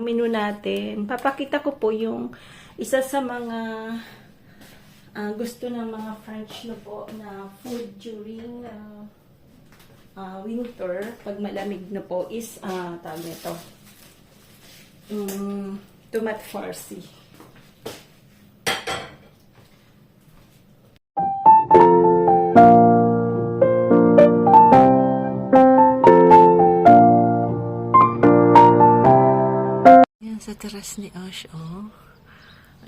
menu natin. Papakita ko po yung isa sa mga gusto ng mga French na po na food during winter, pag malamig na po, is tawag nito, tomato farci. Yan sa teras ni Osh, oh.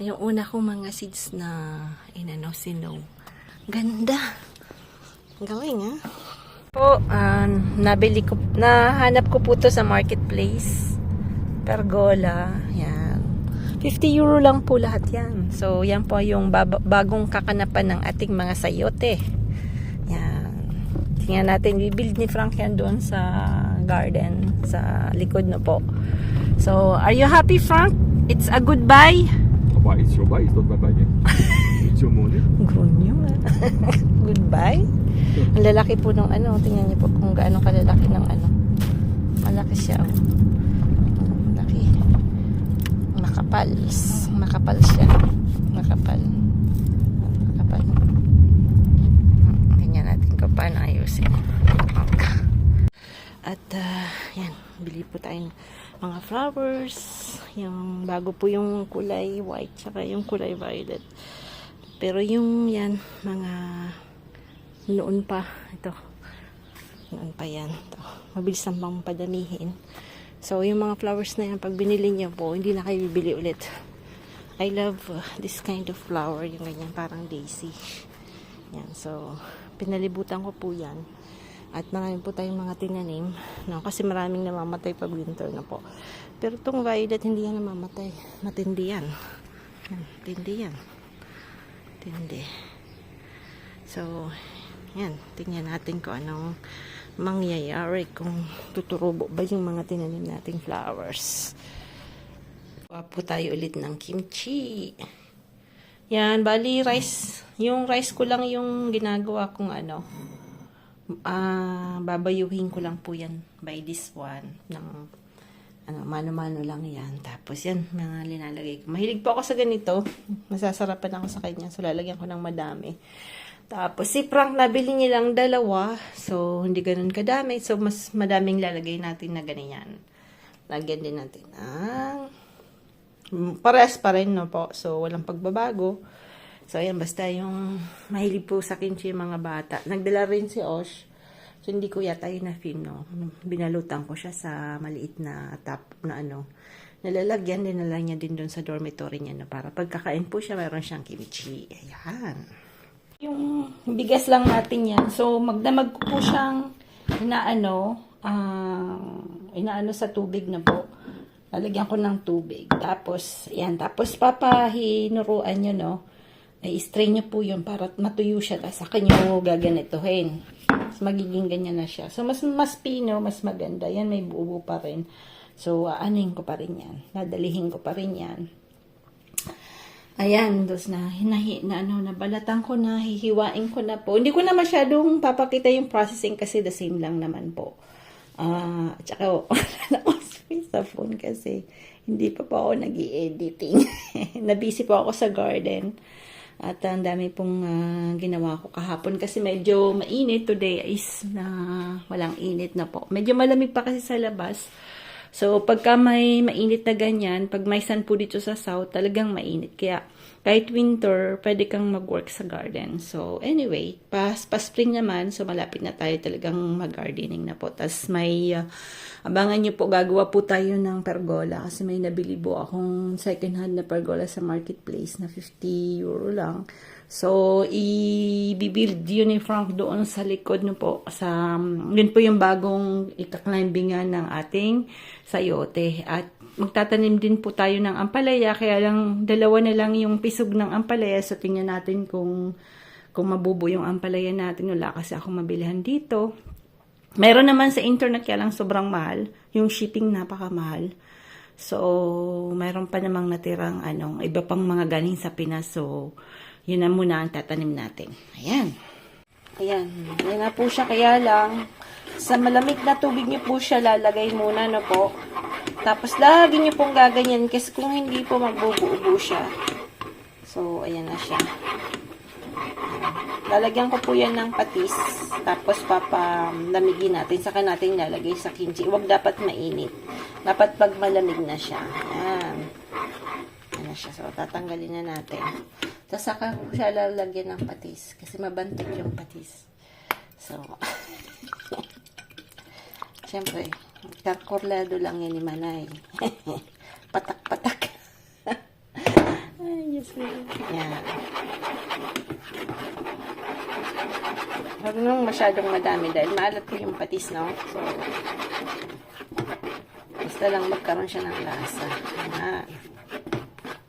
Yung una kong mga seeds na sinow. Ganda. Galing, ha? Po, nahanap ko po to sa marketplace. Pergola. Yan. 50 euro lang po lahat yan. So, yan po yung bagong kakanapan ng ating mga sayote. Yan. Tingnan natin. Bibuild ni Frank yan doon sa garden. Sa likod na po. So, are you happy, Frank? It's a goodbye? Bye, it's your bye. It's not my bye yet. It's your morning. Grunyo. Goodbye? Ang lalaki po ng tingnan niyo po kung gaano kalalaki ng malaki siya, oh. Malaki. Makapal siya. Makapal. Tingnan natin kung paano ayusin. At, yan. Bili po tayo ng mga flowers. Yung bago po yung kulay white, saka yung kulay violet. Pero yung yan, mga noon pa, ito. Noon pa yan. Ito. Mabilis naman padamihin. So, yung mga flowers na yan, pag binili niyo po, hindi na kayo bibili ulit. I love this kind of flower. Yung ganyan, parang daisy. Yan. So, pinalibutan ko po yan. At marami po tayong mga tinanim. No? Kasi maraming namamatay pag winter na po. Pero itong violet, hindi yan namamatay. Matindi yan. Tindi yan. Tindi. So, yan. Tingnan natin kung anong mangyayari kung tuturubo ba yung mga tinanim nating flowers. Kuha po tayo ulit ng kimchi. Yan, bali rice. Yung rice ko lang yung ginagawa kong babayuhin ko lang po yan by this one. Ng mano-mano lang yan. Tapos yan, mga linalagay ko. Mahilig po ako sa ganito. Masasarapan ako sa kanya. So, lalagyan ko ng madami. Tapos, si Frank, nabili niya lang 2. So, hindi ganun kadami. So, mas madaming lalagay natin na ganyan. Lagyan din natin pares pa rin, no po. So, walang pagbabago. So, ayan, basta yung mahilig po sa kimchi yung mga bata. Nagdala rin si Osh. So, hindi ko yata yun na-film, no. Binalutan ko siya sa maliit na top na nalalagyan din na lang niya din doon sa dormitory niya, no. Para pagkakain po siya, mayroon siyang kimchi. Ayan. Yung bigas lang natin yan. So, magdamag ko po siyang inaano sa tubig na po. Lalagyan ko ng tubig. Tapos, ayan. Tapos, papahinuruan nyo, no. I-strain nyo po yun para matuyo siya. Tapos, saka nyo gaganituhin. Mas magiging ganyan na siya. So, mas pino, mas maganda. Yan, may buo pa rin. So, aanuhin ko pa rin yan. Nadalihin ko pa rin yan. Ayan, dos nabalatan ko na, hihiwain ko na po. Hindi ko na masyadong papakita yung processing kasi the same lang naman po. Tsaka, wala ko sa phone kasi hindi pa ako nag-i-editing. Nabisi po ako sa garden. At ang dami pong ginawa ko kahapon kasi medyo mainit. Today is walang init na po. Medyo malamig pa kasi sa labas. So, pagka may mainit na ganyan, pag may sun po dito sa south, talagang mainit. Kaya, kahit winter, pwede kang mag-work sa garden. So, anyway, pa-spring naman, so malapit na tayo talagang mag-gardening na po. Tapos may, abangan nyo po, gagawa po tayo ng pergola. Kasi may nabili po akong second-hand na pergola sa marketplace na 50 euro lang. So, i-build yun ni Frank doon sa likod no po. Yun po yung bagong ikaklimbingan ng ating sayote. At magtatanim din po tayo ng ampalaya. Kaya lang, 2 na lang yung pisog ng ampalaya. So, tingnan natin kung mabubo yung ampalaya natin. Wala kasi akong mabilihan dito. Meron naman sa internet kaya lang sobrang mahal. Yung shipping napakamahal. So, mayroon pa namang natirang iba pang mga galing sa Pinas. So, yun na muna ang tatanim natin. Ayan. Ayan. Ayan na po siya. Kaya lang, Sa malamig na tubig niyo po siya lalagay muna, no po. Tapos, lagi niyo pong gaganyan kasi kung hindi po magbubuo siya. So, ayan na siya. Lalagyan ko po yan ng patis. Tapos, papalamigin natin. Saka natin lalagay sa kimchi. Huwag dapat mainit. Dapat pag malamig na siya. Ayan. Ayan na siya. So, tatanggalin na natin. Tapos, saka ko siya lalagyan ng patis. Kasi mabantot yung patis. So, siyempre, kakurlado lang yan ni Manay. Patak-patak. Ay, yes, yan. Huwag nang masyadong madami dahil maalat po yung patis, no? So, basta lang magkaroon siya ng lasa. Yan.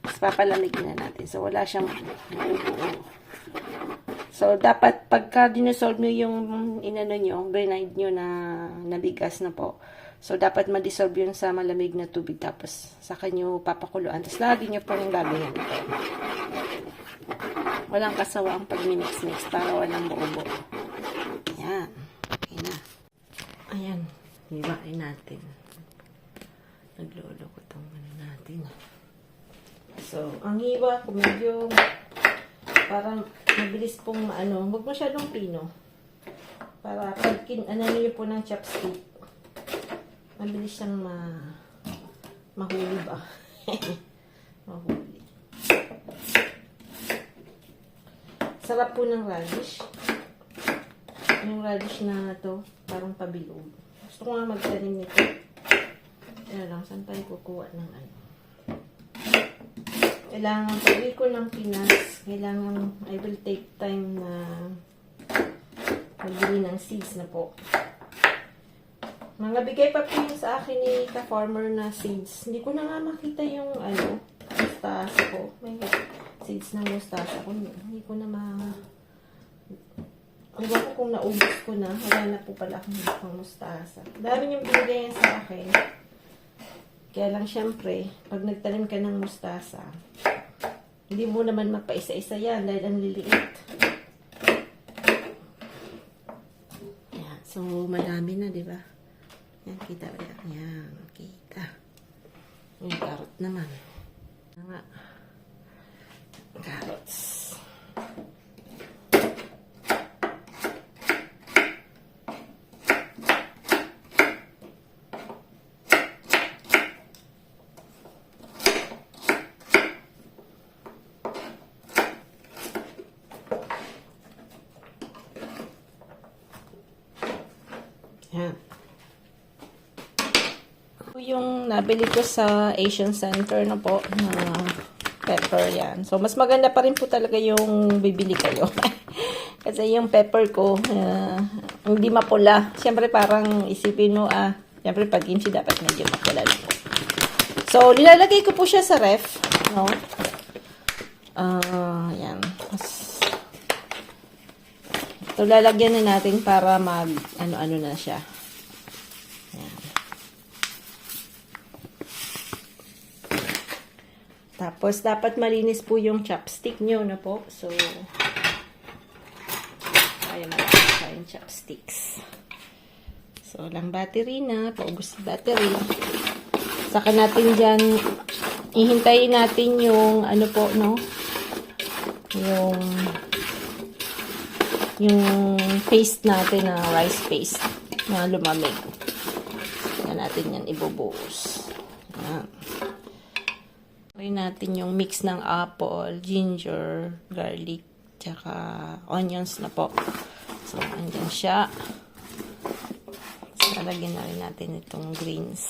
Tapos papalamig na natin. So, wala siyang buo. So, dapat pagka dinosolve nyo yung inano nyo, grenade nyo na bigas na po. So, dapat ma-dissolve yun sa malamig na tubig. Tapos, saka nyo papakuluan. Tapos, lagi nyo pong gagawin ito. Walang kasawa ang pag-mix-mix para walang buo-buo. Ayan. Okay na. Ayan. Hiwain natin. Naglolo ko itong natin. So, ang hiwa ko medyo parang mabilis pong huwag masyadong pino. Para pag niyo po ng chopstick, mabilis siyang mahuli ba? Mahuli. Sarap po ng radish. Yung radish na to, parang pabilog. Gusto ko nga magtanim nito. Kaya lang, saan tayo kukuha ng Kailangan pag-uwi ko ng Pinas, kailangan I will take time na magbili ng seeds na po. Mga bigay pa po yung sa akin ni ka-farmer na seeds. Hindi ko na nga makita yung mustasa ko. May seeds ng mustasa ko. Hindi ko na Ewan ko kung naubos ko na. Wala na po pala akong mustasa. Dami yung binigay yan sa akin. Kaya lang syempre, pag nagtanim ka ng mustasa, hindi mo naman magpaisa-isa yan dahil ang liliit. Yan. So, madami na, di ba? Yan, kita ba yan? Yan, kita. Yung carrot naman. Nga. Carrots. Yan. Yung nabili ko sa Asian Center na po na pepper yan. So, mas maganda pa rin po talaga yung bibili kayo. Kasi yung pepper ko, hindi mapula. Siyempre parang isipin mo, siyempre pag kimchi dapat medyo mapula lang po. So, nilalagay ko po siya sa ref. No? Yan. So, lalagyan na natin para mag, ano na siya. Ayan. Tapos, dapat malinis po yung chopstick nyo, na po. So, ayan na yung chopsticks. So, lang battery na. Paubos yung battery. Saka natin dyan, ihintayin natin yung, yung paste natin na rice paste na lumamig. Yan natin yan ibubuhos. Yan. Try natin yung mix ng apple, ginger, garlic, tsaka onions na po. So, andyan siya. So, lalagyan na rin natin itong greens.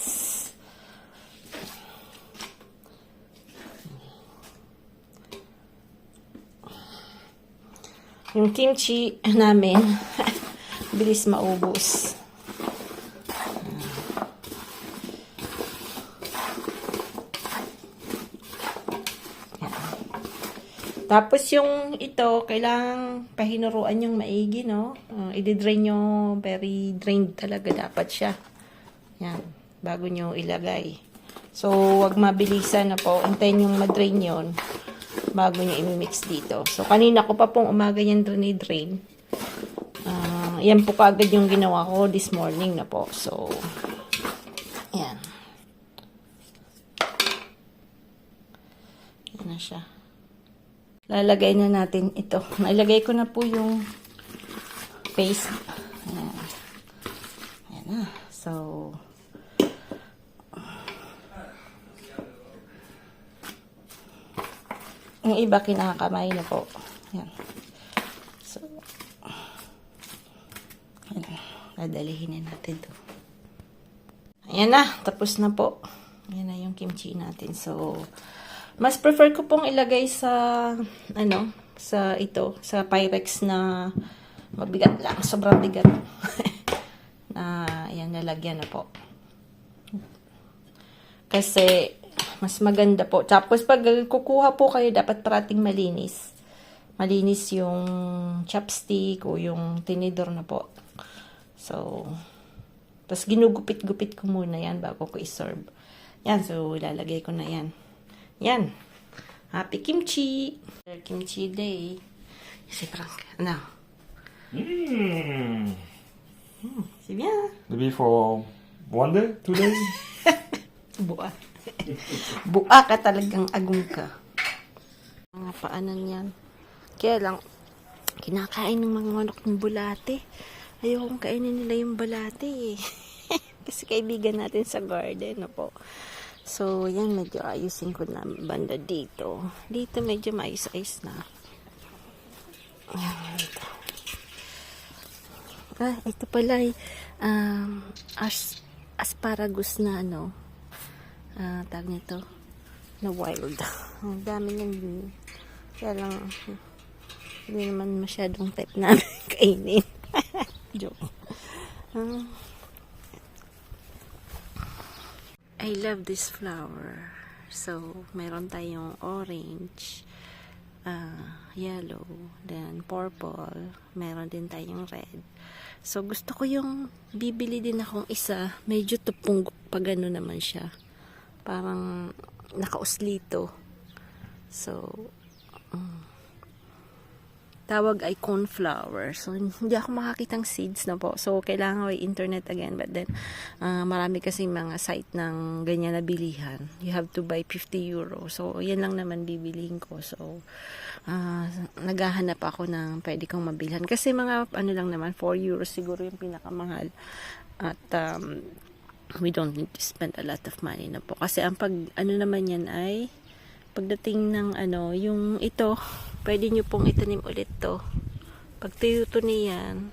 Yung kimchi namin, bilis maubos. Tapos yung ito, kailangang pahinuruan yung maigi, no? I-drain nyo, very drained talaga dapat siya. Yan, bago nyo ilagay. So, wag mabilisan na po. Antayin yung madrain yon bago nyo i-mix dito. So, kanina ko pa pong umaga yan drain. yan po kaagad yung ginawa ko this morning na po. So, yan. Yan na siya. Lalagay na natin ito. Nalagay ko na po yung paste. Ayan. Ayan na. So, yung iba kinakamay na po. Ayan. So, ayan. Dadalihin na natin to. Ayan na. Tapos na po. Ayan na yung kimchi natin. So, mas prefer ko pong ilagay sa, sa ito, sa Pyrex na mabigat lang. Sobrang bigat. Na, ayan, nalagyan na po. Kasi, mas maganda po. Tapos, pag kukuha po kayo, dapat parating malinis. Malinis yung chopstick o yung tinidor na po. So, tapos ginugupit-gupit ko muna yan bago ko iserve. Yan, so, ilalagay ko na yan. Yan. Happy kimchi. Kimchi day. Si Frank. Ano? C'est bien. Maybe for 1 day, 2 days? Buwa. Buwa ka talagang agong ka. Mga paanan yan. Kaya lang, kinakain ng mga manok ng bulate. Ayokong kainin nila yung bulate eh. Kasi kaibigan natin sa garden, no po. So, yan, medyo ayusin ko na banda dito. Dito, medyo maayos-ayos na. Ayan, dito. Ito pala ay asparagus na tag nito, na wild. Ang dami nang kaya lang, hindi naman masyadong type namin kainin. Joke. I love this flower. So, meron tayong orange, yellow, then purple, meron din tayong red. So, gusto ko yung bibili din akong isa, medyo tupong pag ano naman siya. Parang nakauslito. So, tawag ay cornflower. So, hindi ako makakitang seeds na po. So, kailangan ko internet again. But then, marami kasi mga site ng ganyan na bilihan. You have to buy 50 euro. So, yan lang naman bibilihin ko. So, naghahanap ako ng pwede kong mabilhan. Kasi mga, lang naman, 4 euros siguro yung pinakamahal. At, we don't need to spend a lot of money na po. Kasi ang naman yan ay, pagdating ng yung ito, pwede nyo pong itanim ulit to. Pag tuyuto niyan,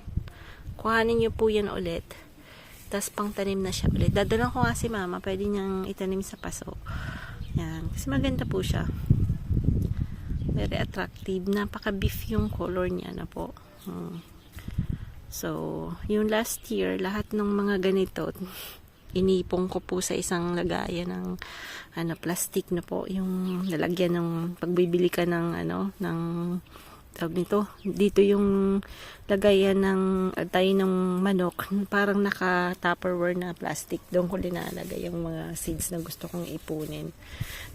kuhanin nyo po yan ulit. Tapos pang tanim na siya ulit. Dadalang ko nga si mama, pwede niyang itanim sa paso. Yan. Kasi maganda po siya. Very attractive. Napaka-beef yung color niya na po. So, yung last year, lahat ng mga ganito, inipong ko po sa isang lagayan ng plastic na po, yung lalagyan ng pagbibili ka ng ng tawag nito, dito yung lagayan ng tayo ng manok, parang naka Tupperware na plastic, doon ko linalagay yung mga seeds na gusto kong ipunin.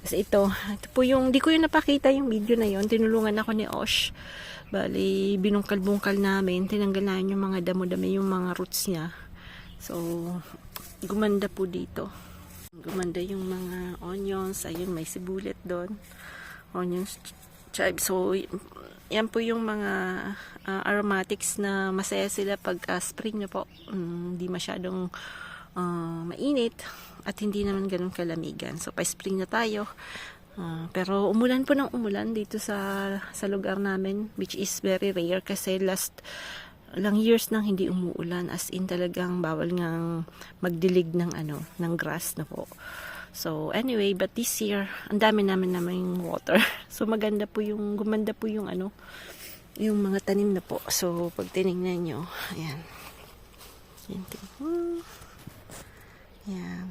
Kasi ito po yung, di ko yung napakita yung video na yon, tinulungan ako ni Osh. Bali, binungkal-bungkal namin, tinanggal namin yung mga damo-dami, yung mga roots niya. So, gumanda po dito. Gumanda yung mga onions. Ayun, may sibulit doon. Onions, chive. So, yan po yung mga aromatics na masaya sila pag spring na po. Hindi masyadong mainit at hindi naman ganun kalamigan. So, pa-spring na tayo. Pero umulan po ng umulan dito sa lugar namin, which is very rare kasi last lang years nang hindi umuulan, as in talagang bawal ngang magdilig ng ng grass na po. So anyway, but this year ang dami namin yung water. So gumanda po yung yung mga tanim na po. So pag tinignan nyo, ayan. Ayan.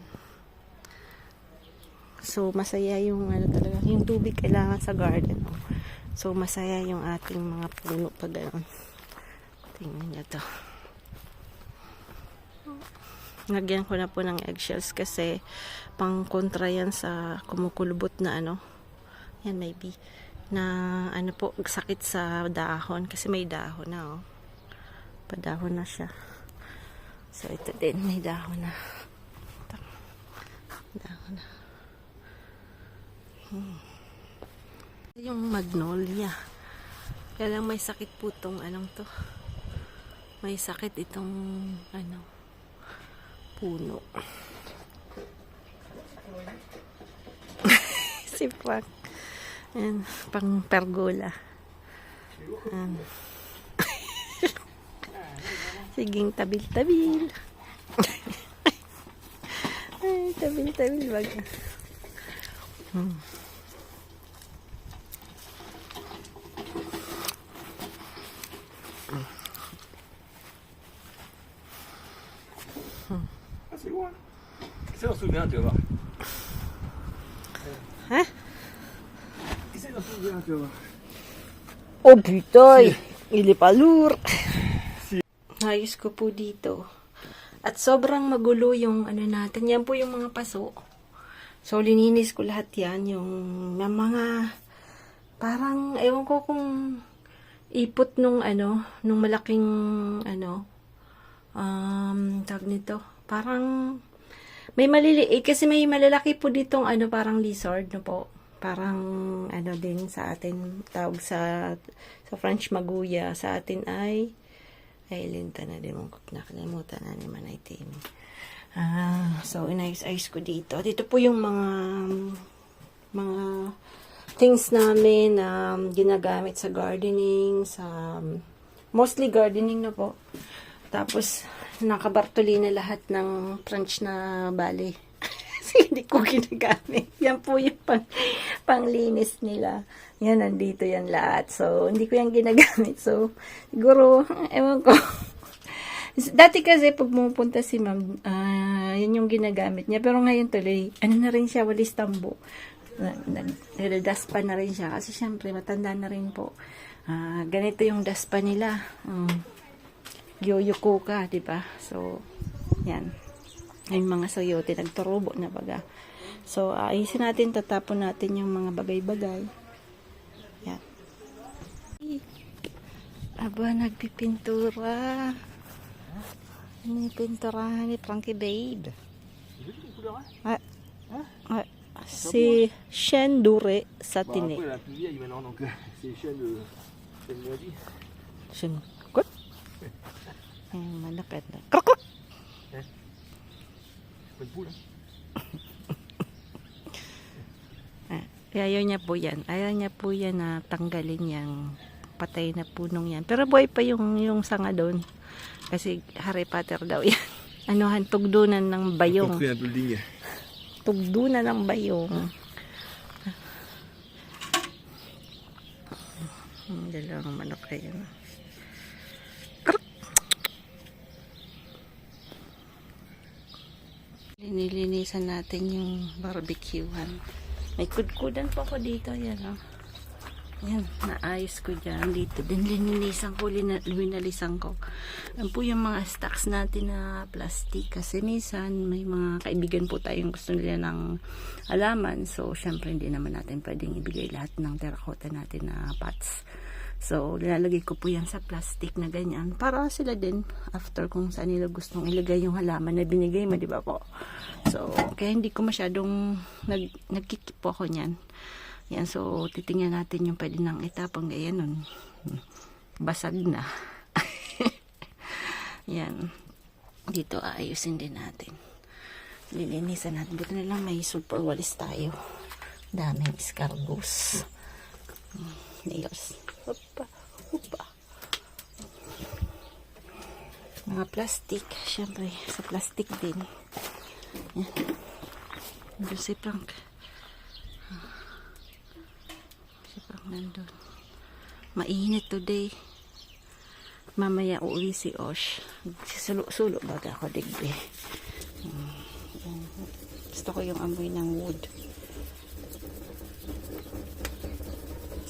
So masaya yung talaga, yung tubig kailangan sa garden. So masaya yung ating mga puno pag gano'n. Tingnan nyo to. Lagyan ko na po ng eggshells kasi pang kontra yan sa kumukulubot na yan maybe na po sakit sa dahon kasi may dahon na Padahon na siya. So, ito din, may dahon na. Ito. Dahon na. Yung magnolia. Kaya lang may sakit po tong anong to. May sakit itong ano, puno. Si Frank. Ayan, pang pergola. Ayan. Siging tabil-tabil. Ay, tabil-tabil baga. Ah, c'est loin. Essaie d'en souvenir, tu vas voir. Hein? Essaie d'en souvenir, tu vas voir. Oh, putoy! Il est pas lourd. Ayos ko po dito. At sobrang magulo yung ano natin. Yan po yung mga paso. So, lininis ko lahat yan. Yung mga parang, ewan ko kung ipot nung ano, nung malaking ano, tawag nito. Parang, may maliliit. Kasi may malalaki po ditong ano, parang lizard, no po. Parang, ano din sa atin, tawag sa French maguya. Sa atin ay linta na din mong nakalimutan na ni Manay Timmy. So, inayos-ayos ko dito. Dito po yung mga things namin na ginagamit sa gardening, sa mostly gardening na po. Tapos, nakabartuli na lahat ng French na bali. Kasi hindi ko ginagamit. Yan po yung panglinis nila. Yan, nandito yan lahat. So, hindi ko yan ginagamit. So, siguro, ewan ko. Dati kasi, pag pumupunta si ma'am, yan yung ginagamit niya. Pero ngayon tuloy, ano na rin siya, walis tambo. Nagdaspa na rin siya. Kasi syempre, matanda na rin po. Ganito yung daspa nila. Yoyo ka, diba? So, yan. Yung mga sayote, nagturubo na baga. So, ayusin natin, tatapon natin yung mga bagay-bagay. Yan. Aba, nagpipintura. Ini pinturahan ni Frankie Babe. Si Shendure Satine. Après, la plus vieille maintenant, donc c'est les chaînes de Noisy. Shen, what? Malapit na. Krok! Pas de poule, Ayaw niya po yan. Ayaw niya po yan na tanggalin yung patay na punong yan. Pero buhay pa yung sanga doon. Kasi Harry Potter daw yan. Anuhan, tugdunan ng bayong. un peu le digne. Tugdunan ng bayong. Dalawang manok kayo. Linilinisan natin yung barbecuehan. May kudkudan po ako dito. Yan, oh. Yan, naayos ko dyan. Dito din lininisan ko, linalisan ko. Yan po yung mga stocks natin na plastic. Kasi minsan may mga kaibigan po tayong gusto nila ng halaman. So, syempre hindi naman natin pwedeng ibigay lahat ng terracotta natin na pots. So, nilalagay ko po yan sa plastic na ganyan. Para sila din, after kung saan nila gustong ilagay yung halaman na binigay mo, di ba po? So, kaya hindi ko masyadong nagkikip po ako niyan. Yan, so, titingnan natin yung pwede nang itapang ganyan nun. Basag na. Yan. Dito, aayusin din natin. Lilinisan natin. Buti na lang may sulfur walis tayo. Daming escargots. Nails. Hopa, hopa. Mga plastic. Siyempre, sa plastic din. Yan. Nandun si Frank. Si Frank nandun. Mainit today. Mamaya uuwi si Osh. Sulo baga ako digbe. Gusto ko yung amoy ng wood.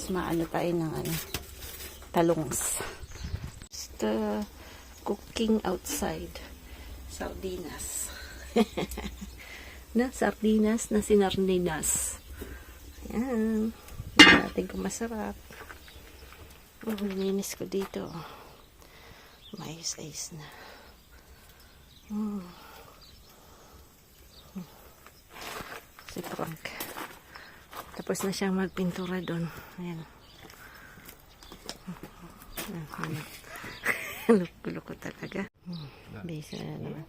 Maano tayo ng talongs. Just cooking outside. Sardinas. Sardinas na sinardinas. Yan. Natin kung masarap. Linis ko dito. Maayos-ayos na. Si Frank. Tapos na siyang magpintura doon. Ayan. Loko-loko talaga. Bisa na naman.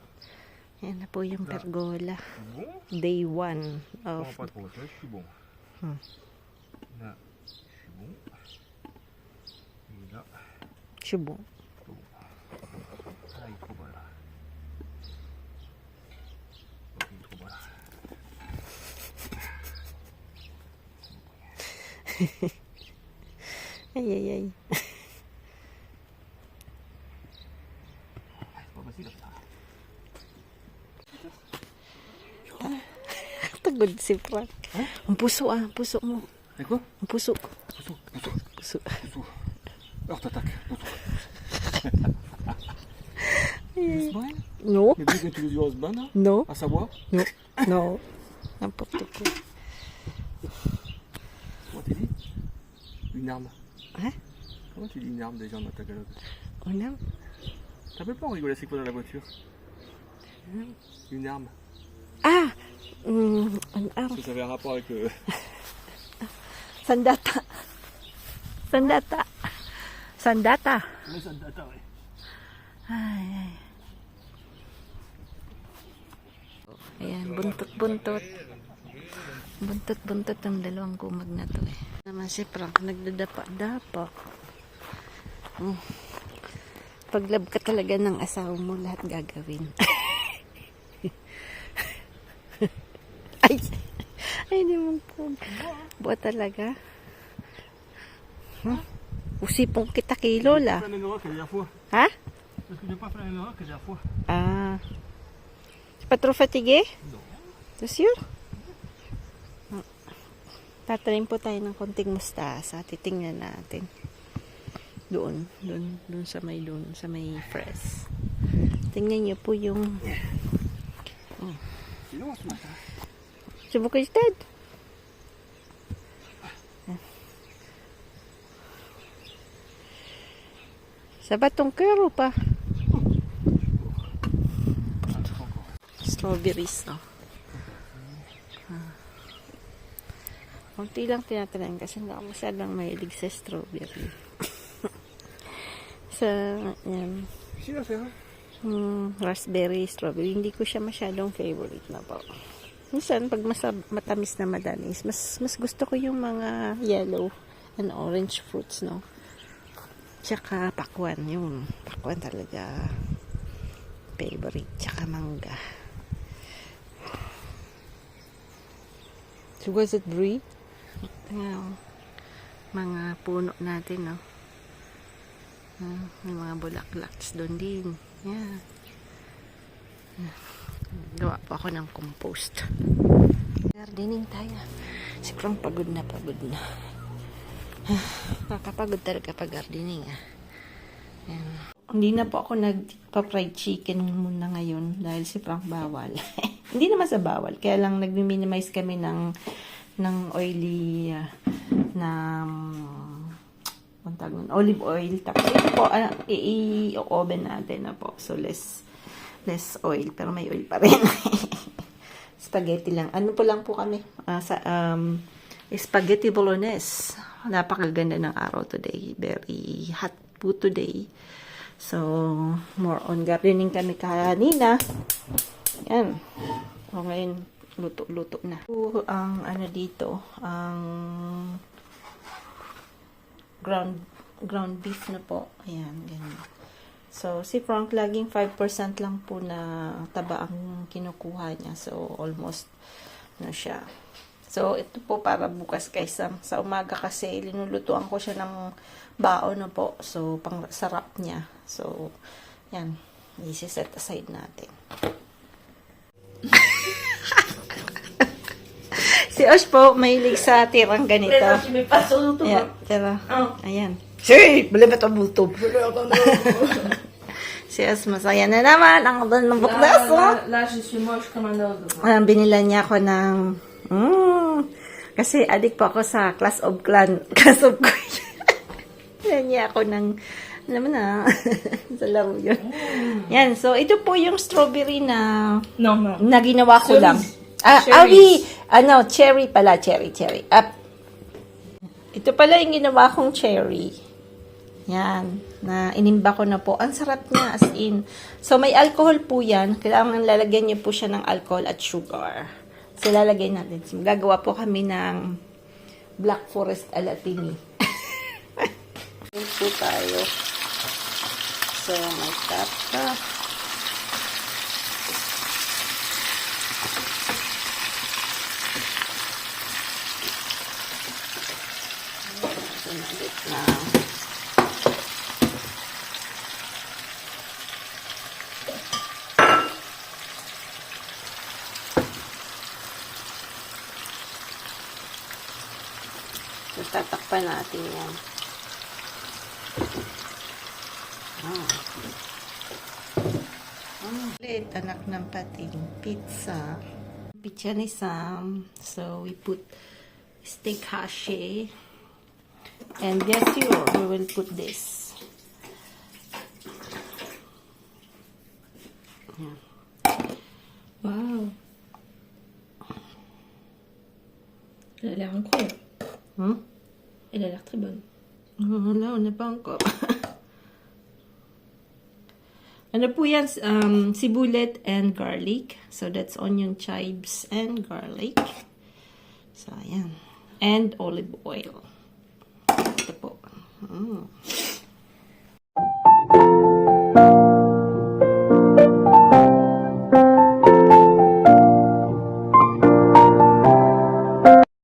Ayan na po yung pergola. Bon. Day 1 of... Prends pas trop, je suis bon. Là, je suis bon. Et là, Subo. là, il est trop bas là. Ok, il est trop bas là. Ay, ay, ay. C'est pas facile ça. Tagod si Frank. Ang puso ang puso mo. Et quoi? Ang puso. Poussou, poussou, Puso. poussou. Alors t'attaques, poussou. Osman? No? Mais bien que tu dis Osman, hein, No? à savoir, No? No. N'importe quoi. comment tu dis? Une arme. Hein? Comment tu dis une arme déjà en tagalog? On a... Ça peut pas en rigoler, c'est quoi dans la voiture? Une arme. Ah! An Parce que ça avait un rapport avec le... Sandata. Sandata. Sandata. Le sandata, ouais. Ay, ay. Ayan, buntot-buntot. Buntot-buntot ang dalawang kumag na to eh. Naman si Frank, nagdadapa-dapa. Pag love ka talaga ng asawa mo, lahat gagawin. Ay! Ay, di mo po. Buat talaga. Usipong kita kay Lola. Pas la même erreur que la dernière fois. Ha? Parce que j'ai pas fait la même erreur que la dernière fois. Ah. Pas trop fatigué? Non. T'es sûr? Tatanim po tayo ng konting mustasa. Titingnan natin. Doon sa may fresh. Tingnan niyo po yung Sinon, ce matin. Subukan niyo, Dad. Ça va ton cœur ou pas? Strawberries, no? Kunti lang tinatanayin kasi hindi ako masyadong mahilig sa strawberry. Sa, yan, Ici, là, c'est un. raspberry, strawberry, hindi ko siya masyadong favorite na po. Minsan, pag matamis na madanis, mas gusto ko yung mga yellow and orange fruits, no? Tsaka pakwan, yung pakwan talaga favorite. Tsaka mangga. So, was it brie? Tingnan, mga puno natin, no? May mga bulaklaks doon din. Yeah. Gawa pa ako ng compost. Gardening tayo. Si Frank pagod na. Nakakapagod talaga pag gardening. Yan. Hindi na po ako nagpa-fried chicken muna ngayon dahil si Frank bawal. Hindi naman sa bawal. Kaya lang nag-minimize kami ng oily olive oil. Tapos ito po, i-oven natin na po. So, less oil. Pero may oil pa rin. Spaghetti lang. Ano po lang po kami? Spaghetti bolognese. Napakaganda ng araw today. Very hot po today. So, more on gardening kami kanina. Yan. O ngayon, luto na. Ang ano dito, ang ground beef na po. Ayan, ganyan. So, si Frank laging 5% lang po na taba ang kinukuha niya. So, almost na siya. So, ito po para bukas kaysa sa umaga kasi linulutuan ko siya ng baon na po. So, pang sarap niya. So, yan. I-set aside natin. Si Osh po, mahilig sa tirang ganito. Yeah, tira. Ayan. Si, bali ba ito bultob? Si Osh, masaya na naman. Ang doon ng bukdas, Là, je suis moche comme un ogre. Binila niya ako ng... kasi addict po ako sa Clash of Queen. Binila niya ako ng Alam mo na. Sa laro yun. Yan. So, ito po yung strawberry na Non, non. na ginawa ko Cerise. lang. Cherries. Cherry pala. Cherry. Ito pala yung ginawa kong cherry. Yan. Na inimba ko na po. Ang sarap niya, as in. So, may alcohol po yan. Kailangan lalagyan niyo po siya ng alcohol at sugar. So, lalagay natin. So, gagawa po kami ng Black Forest Alatini. Yan po tayo. So, may tapa. Ulit na. So, tatakpan natin yan. Ulit, anak ng pating pizza. Pizza ni Sam. So, we put steak hashi. And yes, we will put this. Yan. Wow. Elle a l'air incroyable. Elle a l'air très bonne. Wala, on n'est pas encore. Ano po yan? Cibulet and garlic. So, that's onion chives and garlic. So, ayan. And olive oil. Ito po.